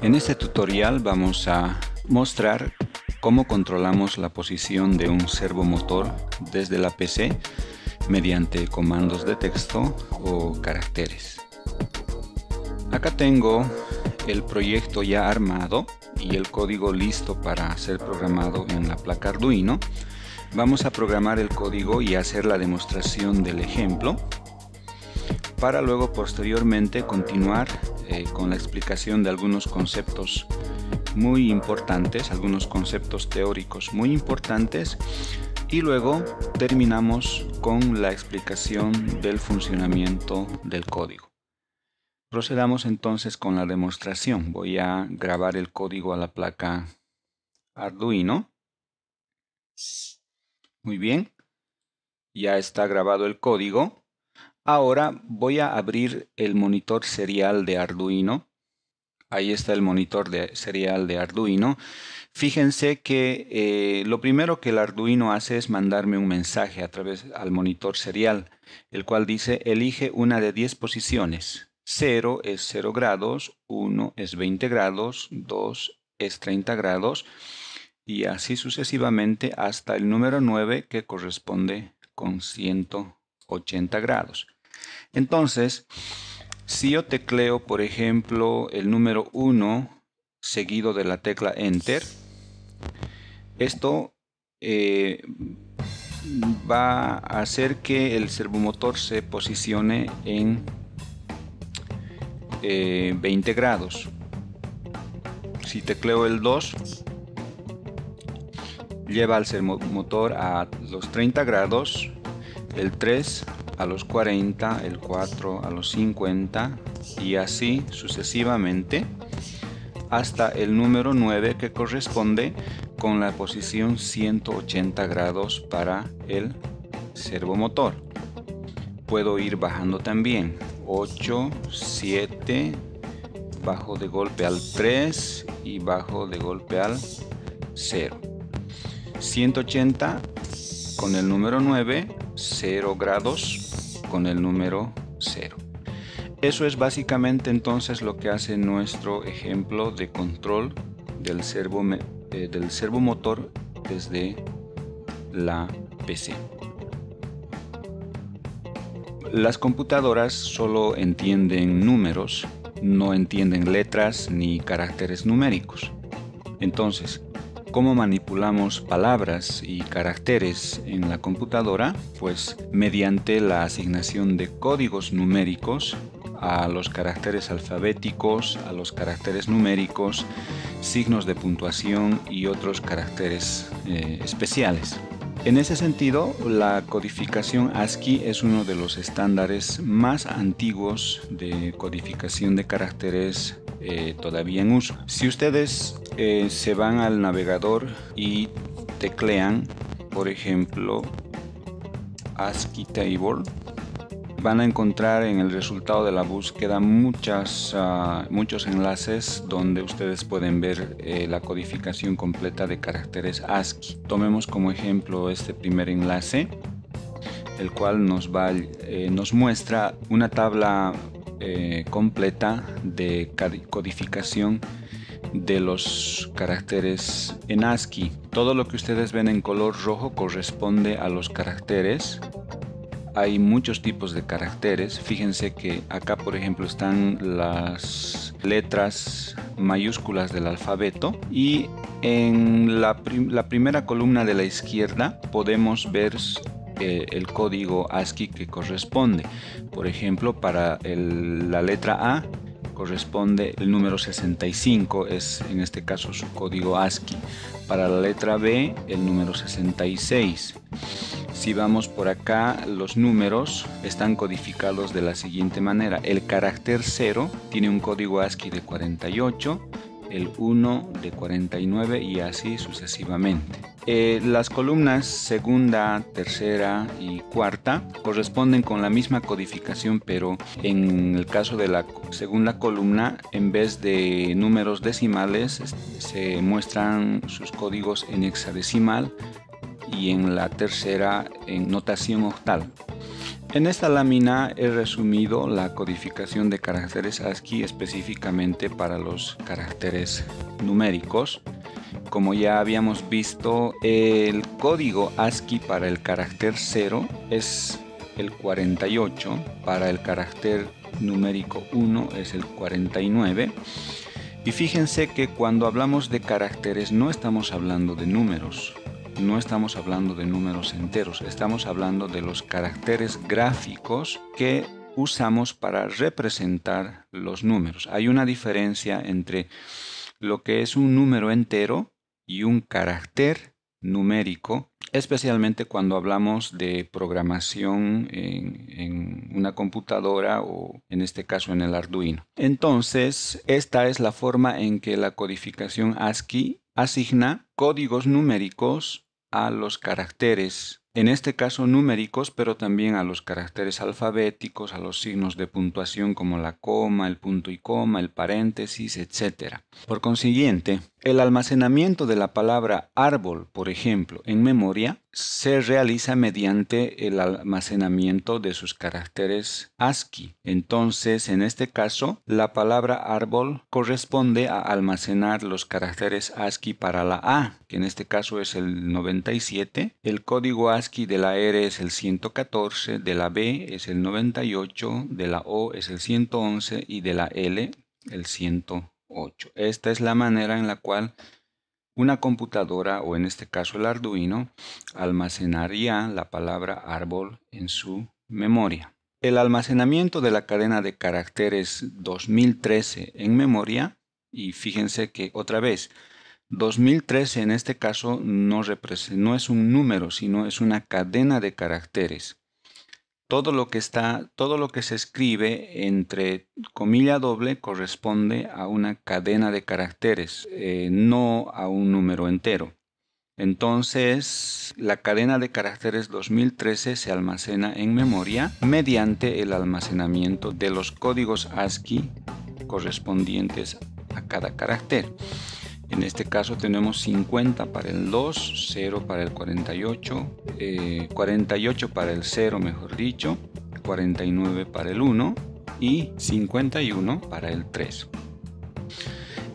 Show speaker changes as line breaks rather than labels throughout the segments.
En este tutorial vamos a mostrar cómo controlamos la posición de un servomotor desde la PC mediante comandos de texto o caracteres. Acá tengo el proyecto ya armado y el código listo para ser programado en la placa Arduino. Vamos a programar el código y hacer la demostración del ejemplo para luego posteriormente continuar con la explicación de algunos conceptos muy importantes, algunos conceptos teóricos muy importantes, y luego terminamos con la explicación del funcionamiento del código. Procedamos entonces con la demostración. Voy a grabar el código a la placa Arduino. Muy bien, ya está grabado el código. Ahora voy a abrir el monitor serial de Arduino. Ahí está el monitor serial de Arduino. Fíjense que lo primero que el Arduino hace es mandarme un mensaje a través al monitor serial, el cual dice: elige una de 10 posiciones. 0 es 0 grados, 1 es 20 grados, 2 es 30 grados y así sucesivamente hasta el número 9, que corresponde con 180 grados. Entonces, si yo tecleo, por ejemplo, el número 1 seguido de la tecla Enter, esto va a hacer que el servomotor se posicione en 20 grados. Si tecleo el 2, lleva al servomotor a los 30 grados, el 3 a los 40, el 4 a los 50 y así sucesivamente hasta el número 9, que corresponde con la posición 180 grados para el servomotor. Puedo ir bajando también. 8, 7, bajo de golpe al 3 y bajo de golpe al 0. 180 con el número 9, 0 grados con el número 0. Eso es básicamente entonces lo que hace nuestro ejemplo de control del servomotor desde la PC. Las computadoras solo entienden números, no entienden letras ni caracteres numéricos. Entonces, ¿cómo manipulamos palabras y caracteres en la computadora? Pues mediante la asignación de códigos numéricos a los caracteres alfabéticos, a los caracteres numéricos, signos de puntuación y otros caracteres especiales. En ese sentido, la codificación ASCII es uno de los estándares más antiguos de codificación de caracteres todavía en uso. Si ustedes se van al navegador y teclean, por ejemplo, ASCII Table, van a encontrar en el resultado de la búsqueda muchos enlaces donde ustedes pueden ver la codificación completa de caracteres ASCII. Tomemos como ejemplo este primer enlace, el cual nos muestra una tabla completa de codificación de los caracteres en ASCII. Todo lo que ustedes ven en color rojo corresponde a los caracteres. Hay muchos tipos de caracteres. Fíjense que acá, por ejemplo, están las letras mayúsculas del alfabeto, y en la primera columna de la izquierda podemos ver el código ASCII que corresponde. Por ejemplo, para la letra A corresponde el número 65, es en este caso su código ASCII. Para la letra B, el número 66. Si vamos por acá, los números están codificados de la siguiente manera. El carácter 0 tiene un código ASCII de 48, el 1 de 49 y así sucesivamente. Las columnas segunda, tercera y cuarta corresponden con la misma codificación, pero en el caso de la segunda columna, en vez de números decimales, se muestran sus códigos en hexadecimal, y en la tercera en notación octal. En esta lámina he resumido la codificación de caracteres ASCII específicamente para los caracteres numéricos. Como ya habíamos visto, el código ASCII para el carácter 0 es el 48, para el carácter numérico 1 es el 49. Y fíjense que cuando hablamos de caracteres no estamos hablando de números. No estamos hablando de números enteros, estamos hablando de los caracteres gráficos que usamos para representar los números. Hay una diferencia entre lo que es un número entero y un carácter numérico, especialmente cuando hablamos de programación en una computadora o en este caso en el Arduino. Entonces, esta es la forma en que la codificación ASCII asigna códigos numéricos a los caracteres, en este caso numéricos, pero también a los caracteres alfabéticos, a los signos de puntuación como la coma, el punto y coma, el paréntesis, etc. Por consiguiente, el almacenamiento de la palabra árbol, por ejemplo, en memoria, se realiza mediante el almacenamiento de sus caracteres ASCII. Entonces, en este caso, la palabra árbol corresponde a almacenar los caracteres ASCII para la A, que en este caso es el 97. El código ASCII de la R es el 114, de la B es el 98, de la O es el 111 y de la L el 108. Esta es la manera en la cual una computadora, o en este caso el Arduino, almacenaría la palabra árbol en su memoria. El almacenamiento de la cadena de caracteres 2013 en memoria, y fíjense que otra vez, 2013 en este caso no es un número, sino es una cadena de caracteres. Todo lo que se escribe entre comilla doble corresponde a una cadena de caracteres, no a un número entero. Entonces, la cadena de caracteres 2013 se almacena en memoria mediante el almacenamiento de los códigos ASCII correspondientes a cada carácter. En este caso tenemos 50 para el 2, 0 para el 48, 48 para el 0, mejor dicho, 49 para el 1 y 51 para el 3.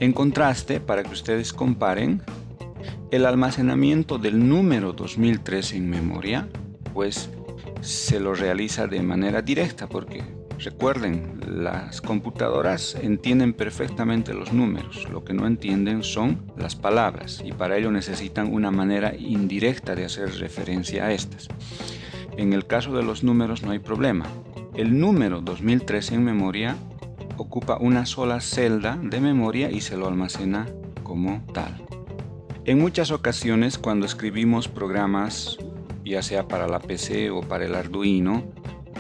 En contraste, para que ustedes comparen, el almacenamiento del número 2013 en memoria, pues se lo realiza de manera directa porque recuerden, las computadoras entienden perfectamente los números, lo que no entienden son las palabras y para ello necesitan una manera indirecta de hacer referencia a estas. En el caso de los números no hay problema. El número 2013 en memoria ocupa una sola celda de memoria y se lo almacena como tal. En muchas ocasiones cuando escribimos programas, ya sea para la PC o para el Arduino,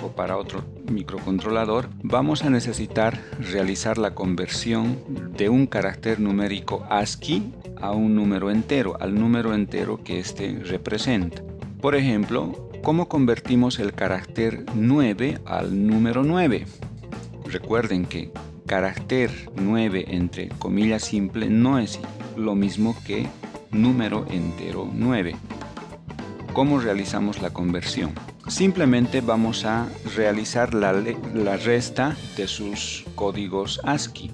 o para otro microcontrolador, vamos a necesitar realizar la conversión de un carácter numérico ASCII a un número entero, al número entero que éste representa. Por ejemplo, ¿cómo convertimos el carácter 9 al número 9? Recuerden que carácter 9 entre comillas simple no es lo mismo que número entero 9. ¿Cómo realizamos la conversión? Simplemente vamos a realizar la resta de sus códigos ASCII.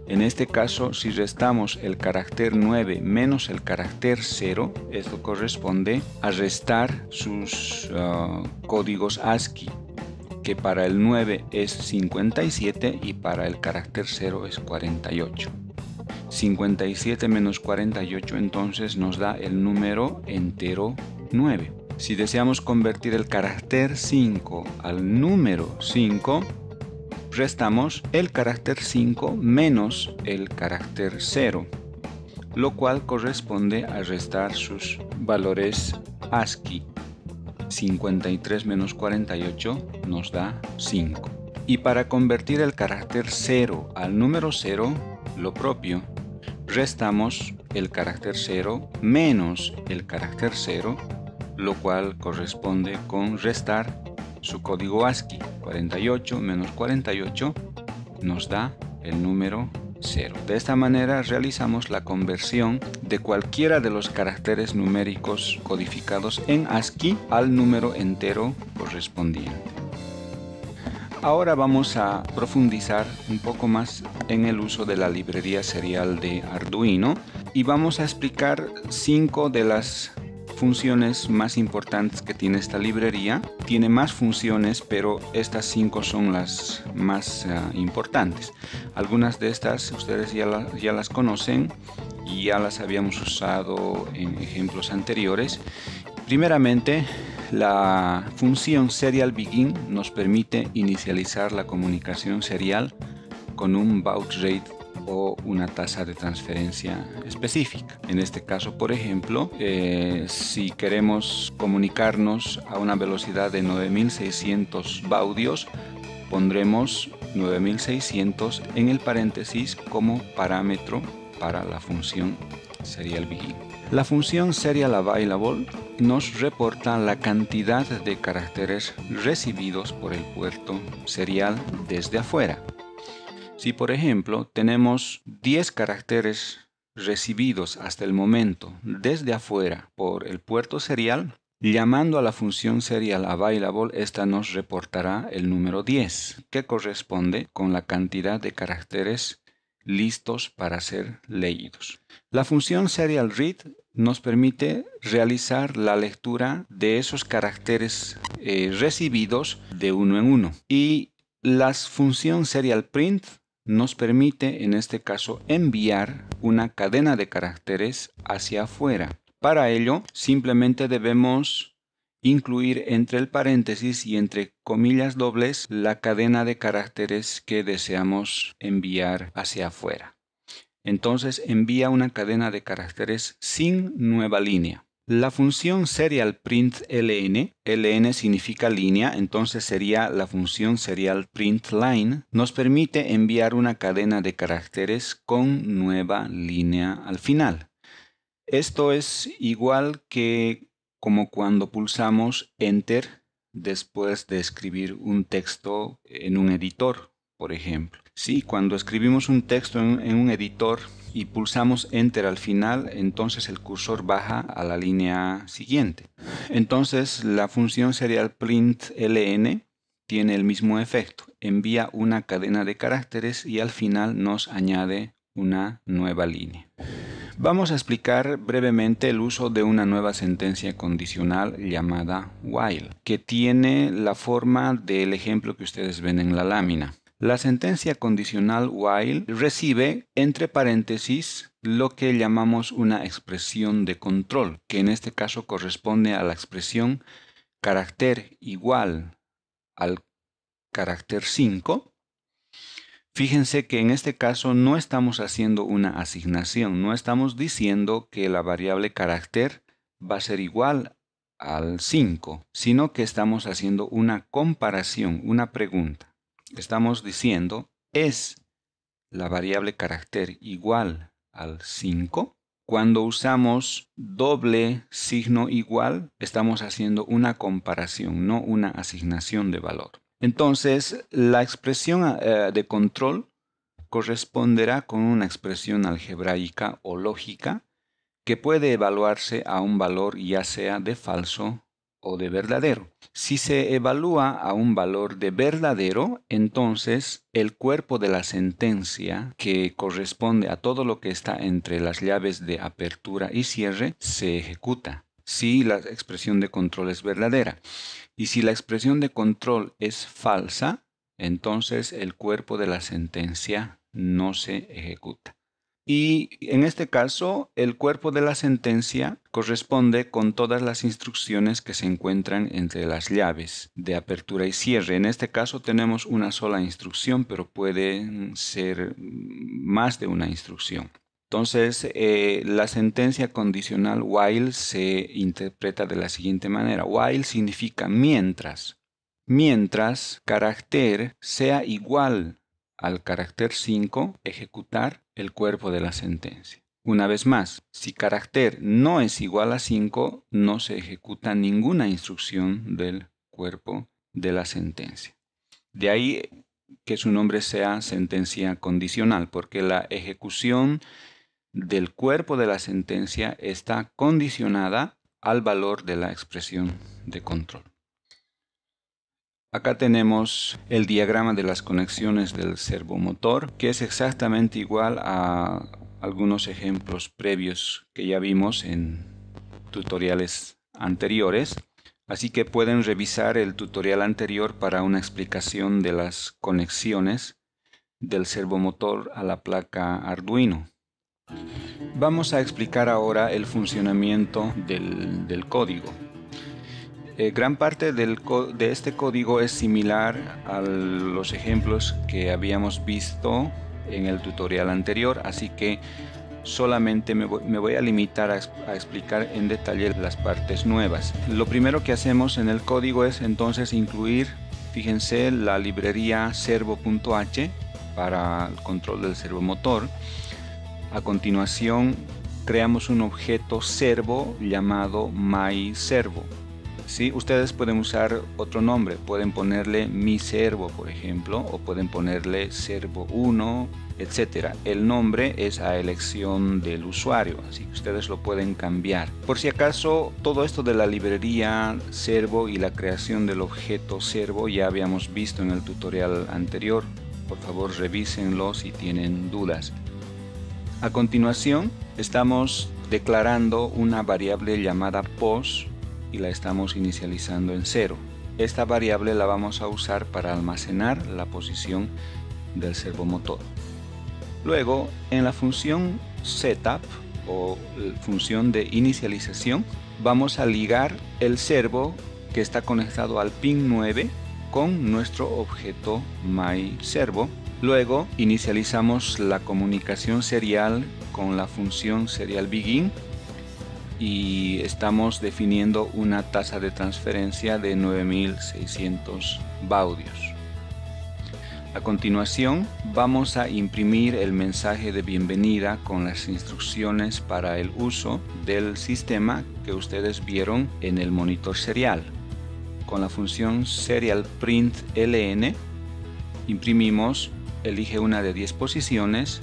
En este caso, si restamos el carácter 9 menos el carácter 0, esto corresponde a restar sus códigos ASCII, que para el 9 es 57 y para el carácter 0 es 48. 57 menos 48 entonces nos da el número entero 9. Si deseamos convertir el carácter 5 al número 5, restamos el carácter 5 menos el carácter 0, lo cual corresponde a restar sus valores ASCII. 53 menos 48 nos da 5. Y para convertir el carácter 0 al número 0, lo propio, restamos el carácter 0 menos el carácter 0, lo cual corresponde con restar su código ASCII. 48 menos 48 nos da el número 0. De esta manera realizamos la conversión de cualquiera de los caracteres numéricos codificados en ASCII al número entero correspondiente. Ahora vamos a profundizar un poco más en el uso de la librería serial de Arduino y vamos a explicar 5 de las funciones más importantes que tiene esta librería. Tiene más funciones, pero estas 5 son las más importantes. Algunas de estas ustedes ya las conocen y ya las habíamos usado en ejemplos anteriores. Primeramente, la función serial begin nos permite inicializar la comunicación serial con un baud rate o una tasa de transferencia específica. En este caso, por ejemplo, si queremos comunicarnos a una velocidad de 9600 baudios, pondremos 9600 en el paréntesis como parámetro para la función serial begin. La función serial available nos reporta la cantidad de caracteres recibidos por el puerto serial desde afuera. Si por ejemplo tenemos 10 caracteres recibidos hasta el momento desde afuera por el puerto serial, llamando a la función serial available, esta nos reportará el número 10, que corresponde con la cantidad de caracteres listos para ser leídos. La función serial read nos permite realizar la lectura de esos caracteres recibidos de uno en uno. Y la función serial print nos permite, en este caso, enviar una cadena de caracteres hacia afuera. Para ello, simplemente debemos incluir entre el paréntesis y entre comillas dobles la cadena de caracteres que deseamos enviar hacia afuera. Entonces envía una cadena de caracteres sin nueva línea. La función serial print ln significa línea, entonces sería la función serial print line, nos permite enviar una cadena de caracteres con nueva línea al final. Esto es igual que como cuando pulsamos Enter después de escribir un texto en un editor, por ejemplo. Sí, cuando escribimos un texto en un editor y pulsamos Enter al final, entonces el cursor baja a la línea siguiente. Entonces la función serial print ln tiene el mismo efecto. Envía una cadena de caracteres y al final nos añade una nueva línea. Vamos a explicar brevemente el uso de una nueva sentencia condicional llamada while, que tiene la forma del ejemplo que ustedes ven en la lámina. La sentencia condicional while recibe entre paréntesis lo que llamamos una expresión de control, que en este caso corresponde a la expresión carácter igual al carácter 5. Fíjense que en este caso no estamos haciendo una asignación, no estamos diciendo que la variable carácter va a ser igual al 5, sino que estamos haciendo una comparación, una pregunta. Estamos diciendo, ¿es la variable carácter igual al 5? Cuando usamos doble signo igual, estamos haciendo una comparación, no una asignación de valor. Entonces, la expresión de control corresponderá con una expresión algebraica o lógica que puede evaluarse a un valor ya sea de falso o de verdadero. Si se evalúa a un valor de verdadero, entonces el cuerpo de la sentencia, que corresponde a todo lo que está entre las llaves de apertura y cierre, se ejecuta si la expresión de control es verdadera. Y si la expresión de control es falsa, entonces el cuerpo de la sentencia no se ejecuta. Y en este caso, el cuerpo de la sentencia corresponde con todas las instrucciones que se encuentran entre las llaves de apertura y cierre. En este caso tenemos una sola instrucción, pero puede ser más de una instrucción. Entonces, la sentencia condicional while se interpreta de la siguiente manera. While significa mientras. Mientras carácter sea igual al carácter 5, ejecutar el cuerpo de la sentencia. Una vez más, si carácter no es igual a 5, no se ejecuta ninguna instrucción del cuerpo de la sentencia. De ahí que su nombre sea sentencia condicional, porque la ejecución del cuerpo de la sentencia está condicionada al valor de la expresión de control. Acá tenemos el diagrama de las conexiones del servomotor, que es exactamente igual a algunos ejemplos previos que ya vimos en tutoriales anteriores. Así que pueden revisar el tutorial anterior para una explicación de las conexiones del servomotor a la placa Arduino. Vamos a explicar ahora el funcionamiento del código. Gran parte de este código es similar a los ejemplos que habíamos visto en el tutorial anterior, así que solamente me voy a limitar a explicar en detalle las partes nuevas. Lo primero que hacemos en el código es entonces incluir, fíjense, la librería servo.h para el control del servomotor. A continuación creamos un objeto servo llamado myServo. ¿Sí? Ustedes pueden usar otro nombre, pueden ponerle mi servo, por ejemplo, o pueden ponerle servo1, etc. El nombre es a elección del usuario, así que ustedes lo pueden cambiar. Por si acaso, todo esto de la librería servo y la creación del objeto servo ya habíamos visto en el tutorial anterior. Por favor, revísenlo si tienen dudas. A continuación, estamos declarando una variable llamada pos y la estamos inicializando en 0. Esta variable la vamos a usar para almacenar la posición del servomotor. Luego, en la función setup o función de inicialización, vamos a ligar el servo que está conectado al pin 9 con nuestro objeto myServo. Luego inicializamos la comunicación serial con la función serialBegin y estamos definiendo una tasa de transferencia de 9600 baudios. A continuación vamos a imprimir el mensaje de bienvenida con las instrucciones para el uso del sistema que ustedes vieron en el monitor serial. Con la función serialPrintLN imprimimos, elige una de 10 posiciones,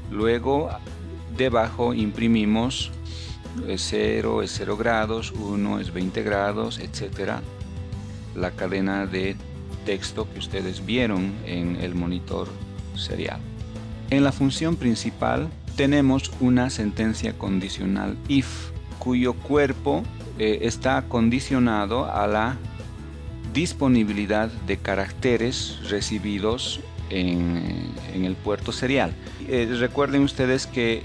luego debajo imprimimos 0 es 0 grados, 1 es 20 grados, etc. La cadena de texto que ustedes vieron en el monitor serial. En la función principal tenemos una sentencia condicional if, cuyo cuerpo está condicionado a la disponibilidad de caracteres recibidos en el puerto serial. Recuerden ustedes que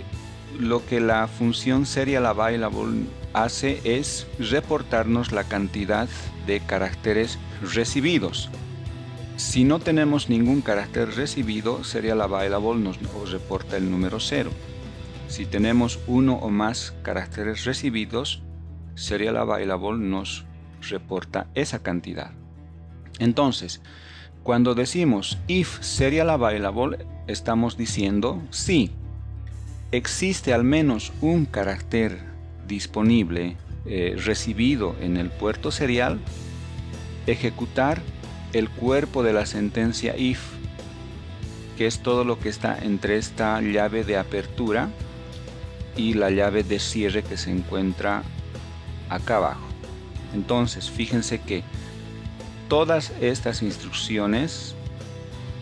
lo que la función serialAvailable hace es reportarnos la cantidad de caracteres recibidos. Si no tenemos ningún carácter recibido, serialAvailable nos reporta el número 0. Si tenemos uno o más caracteres recibidos, serialAvailable nos reporta esa cantidad. Entonces, cuando decimos if serialAvailable, estamos diciendo si existe al menos un carácter disponible recibido en el puerto serial, ejecutar el cuerpo de la sentencia if, que es todo lo que está entre esta llave de apertura y la llave de cierre que se encuentra acá abajo. Entonces, fíjense que todas estas instrucciones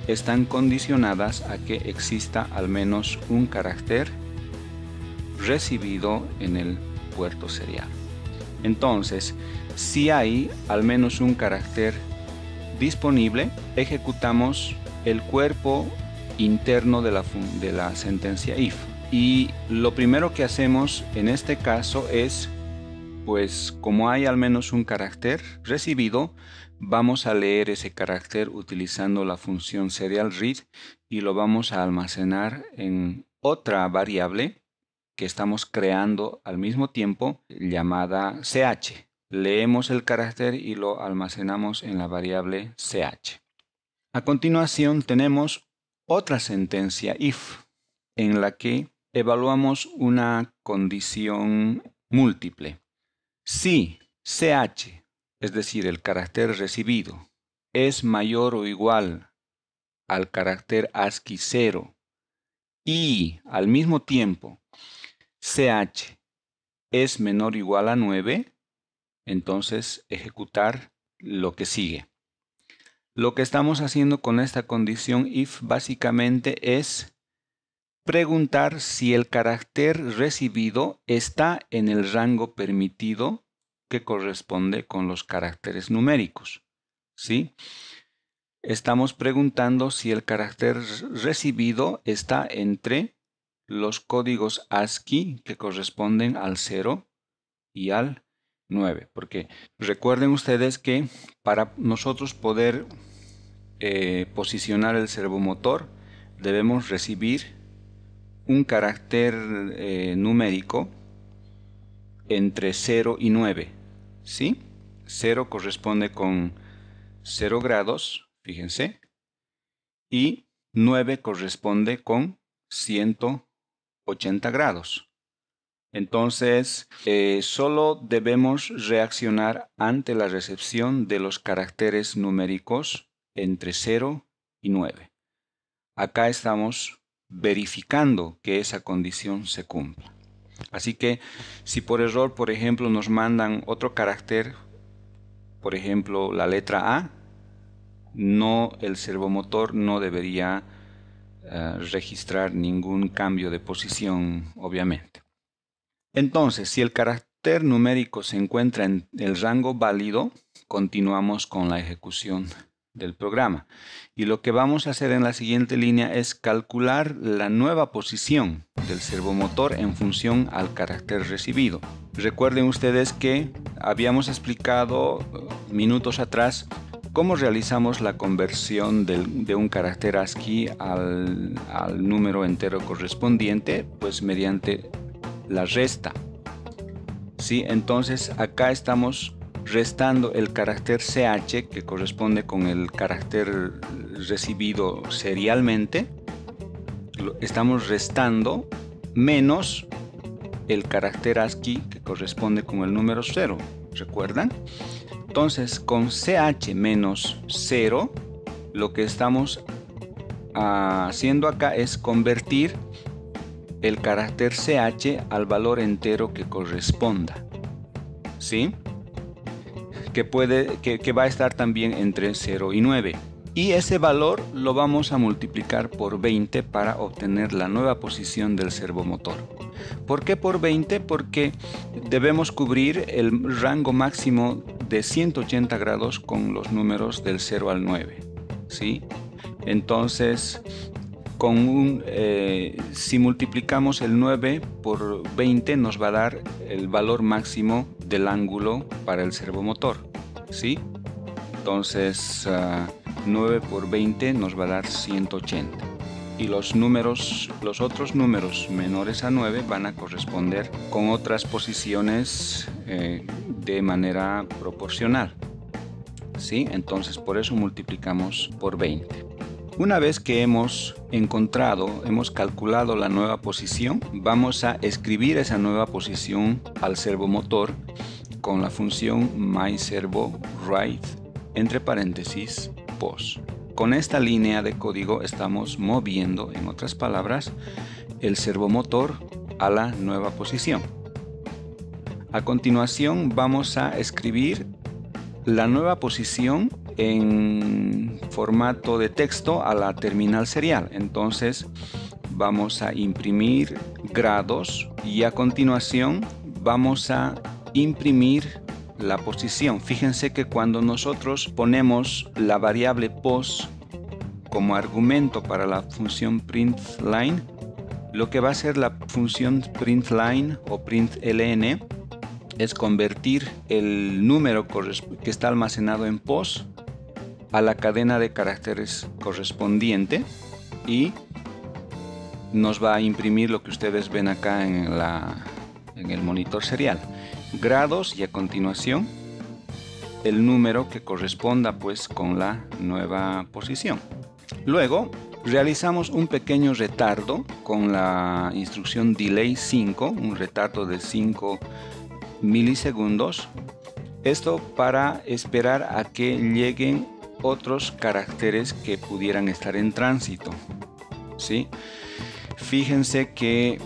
están condicionadas a que exista al menos un carácter recibido en el puerto serial. Entonces, si hay al menos un carácter disponible, ejecutamos el cuerpo interno de la sentencia if. Y lo primero que hacemos en este caso es, pues como hay al menos un carácter recibido, vamos a leer ese carácter utilizando la función serialRead y lo vamos a almacenar en otra variable que estamos creando al mismo tiempo llamada ch. Leemos el carácter y lo almacenamos en la variable ch. A continuación tenemos otra sentencia if en la que evaluamos una condición múltiple. Si ch, es decir, el carácter recibido, es mayor o igual al carácter ASCII 0 y al mismo tiempo ch es menor o igual a 9, entonces ejecutar lo que sigue. Lo que estamos haciendo con esta condición if básicamente es preguntar si el carácter recibido está en el rango permitido que corresponde con los caracteres numéricos, ¿sí? Estamos preguntando si el carácter recibido está entre los códigos ASCII que corresponden al 0 y al 9, porque recuerden ustedes que para nosotros poder posicionar el servomotor debemos recibir un carácter numérico entre 0 y 9, ¿sí? 0 corresponde con 0 grados, fíjense, y 9 corresponde con 180 grados. Entonces, solo debemos reaccionar ante la recepción de los caracteres numéricos entre 0 y 9. Acá estamos verificando que esa condición se cumpla. Así que si por error, por ejemplo, nos mandan otro carácter, por ejemplo, la letra A, el servomotor no debería registrar ningún cambio de posición, obviamente. Entonces, si el carácter numérico se encuentra en el rango válido, continuamos con la ejecución del programa. Y lo que vamos a hacer en la siguiente línea es calcular la nueva posición del servomotor en función al carácter recibido. Recuerden ustedes que habíamos explicado minutos atrás cómo realizamos la conversión de un carácter ASCII al número entero correspondiente, pues mediante la resta. ¿Sí? Entonces acá estamos restando el carácter CH que corresponde con el carácter recibido serialmente. Estamos restando menos el carácter ASCII que corresponde con el número 0. ¿Recuerdan? Entonces con CH menos 0 lo que estamos haciendo acá es convertir el carácter CH al valor entero que corresponda, ¿sí? Que va a estar también entre 0 y 9. Y ese valor lo vamos a multiplicar por 20 para obtener la nueva posición del servomotor. ¿Por qué por 20? Porque debemos cubrir el rango máximo de 180 grados con los números del 0 al 9, ¿sí? Entonces, si multiplicamos el 9 por 20 nos va a dar el valor máximo del ángulo para el servomotor, ¿sí? Entonces 9 por 20 nos va a dar 180 y los otros números menores a 9 van a corresponder con otras posiciones de manera proporcional, ¿sí? Entonces por eso multiplicamos por 20. Una vez que hemos calculado la nueva posición, vamos a escribir esa nueva posición al servomotor con la función myServoWrite, entre paréntesis, pos. Con esta línea de código estamos moviendo, en otras palabras, el servomotor a la nueva posición. A continuación vamos a escribir la nueva posición en formato de texto a la terminal serial. Entonces vamos a imprimir grados y a continuación vamos a imprimir la posición. Fíjense que cuando nosotros ponemos la variable pos como argumento para la función println, lo que va a hacer la función println o println es convertir el número que está almacenado en pos a la cadena de caracteres correspondiente y nos va a imprimir lo que ustedes ven acá en el monitor serial, grados, y a continuación el número que corresponda pues con la nueva posición. Luego realizamos un pequeño retardo con la instrucción delay 5, un retardo de 5 milisegundos. Esto para esperar a que lleguen otros caracteres que pudieran estar en tránsito, ¿sí? Fíjense que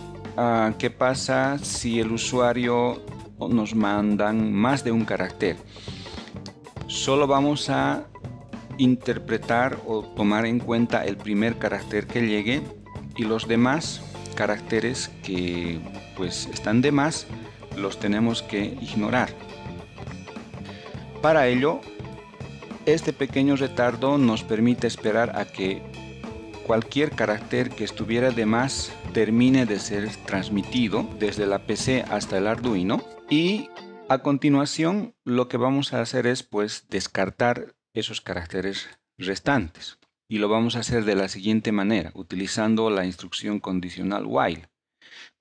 qué pasa si el usuario nos mandan más de un carácter. Solo vamos a interpretar o tomar en cuenta el primer carácter que llegue y los demás caracteres que pues están de más los tenemos que ignorar. Para ello, este pequeño retardo nos permite esperar a que cualquier carácter que estuviera de más termine de ser transmitido desde la PC hasta el Arduino, y a continuación lo que vamos a hacer es pues descartar esos caracteres restantes, y lo vamos a hacer de la siguiente manera, utilizando la instrucción condicional while.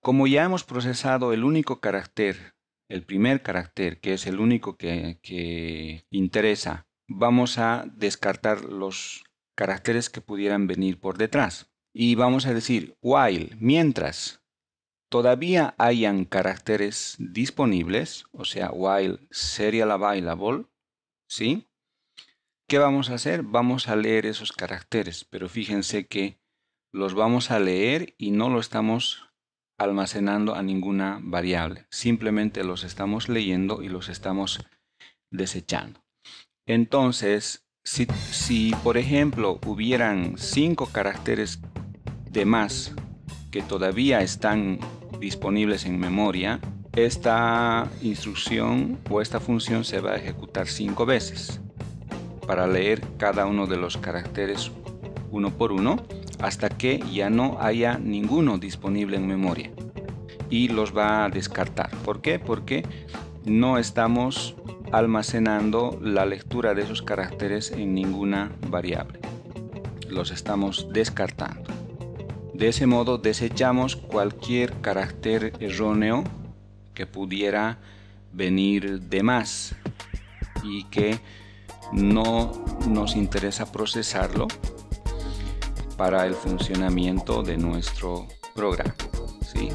Como ya hemos procesado el único carácter, el primer carácter, que es el único que interesa, vamos a descartar los caracteres que pudieran venir por detrás. Y vamos a decir while, mientras todavía hayan caracteres disponibles, o sea, while serial available, ¿sí? ¿Qué vamos a hacer? Vamos a leer esos caracteres, pero fíjense que los vamos a leer y no lo estamos almacenando a ninguna variable. Simplemente los estamos leyendo y los estamos desechando. Entonces, si por ejemplo hubieran 5 caracteres de más que todavía están disponibles en memoria, esta instrucción o esta función se va a ejecutar 5 veces para leer cada uno de los caracteres uno por uno hasta que ya no haya ninguno disponible en memoria y los va a descartar. ¿Por qué? Porque no estamos almacenando la lectura de esos caracteres en ninguna variable. Los estamos descartando. De ese modo desechamos cualquier carácter erróneo que pudiera venir de más y que no nos interesa procesarlo para el funcionamiento de nuestro programa, ¿sí?